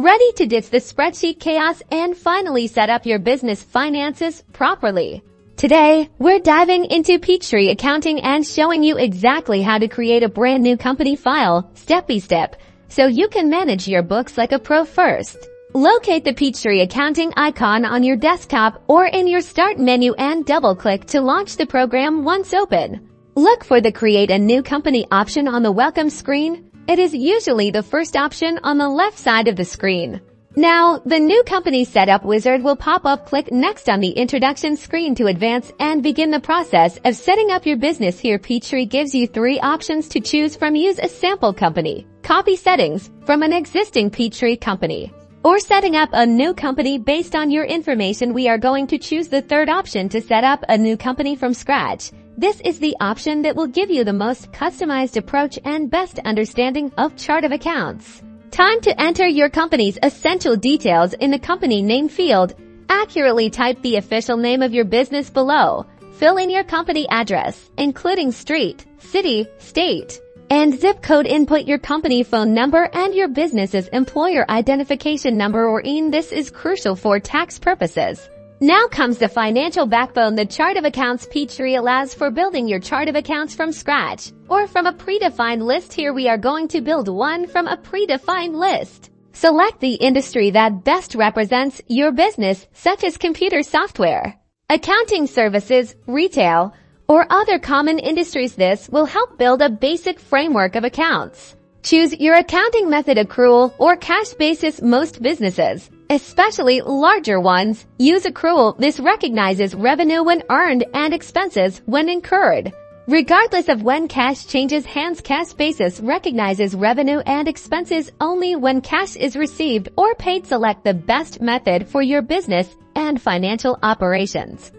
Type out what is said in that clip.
Ready to ditch the spreadsheet chaos and finally set up your business finances properly? Today, we're diving into Peachtree Accounting and showing you exactly how to create a brand new company file, step by step, so you can manage your books like a pro first. Locate the Peachtree Accounting icon on your desktop or in your Start menu and double-click to launch the program once open. Look for the Create a New Company option on the welcome screen. It is usually the first option on the left side of the screen. Now, the New Company Setup wizard will pop up. Click Next on the introduction screen to advance and begin the process of setting up your business. Here, Peachtree gives you 3 options to choose from. Use a sample company, copy settings from an existing Peachtree company, or setting up a new company based on your information. We are going to choose the third option to set up a new company from scratch. This is the option that will give you the most customized approach and best understanding of chart of accounts. Time to enter your company's essential details in the company name field. Accurately type the official name of your business below. Fill in your company address, including street, city, state, and zip code. Input your company phone number and your business's employer identification number or EIN. This is crucial for tax purposes. Now comes the financial backbone, the chart of accounts. Peachtree allows for building your chart of accounts from scratch or from a predefined list. Here we are going to build one from a predefined list. Select the industry that best represents your business, such as computer software, accounting services, retail, or other common industries. This will help build a basic framework of accounts. Choose your accounting method, accrual or cash basis. Most businesses, especially larger ones, use accrual. This recognizes revenue when earned and expenses when incurred, regardless of when cash changes hands. Cash basis recognizes revenue and expenses only when cash is received or paid. Select the best method for your business and financial operations.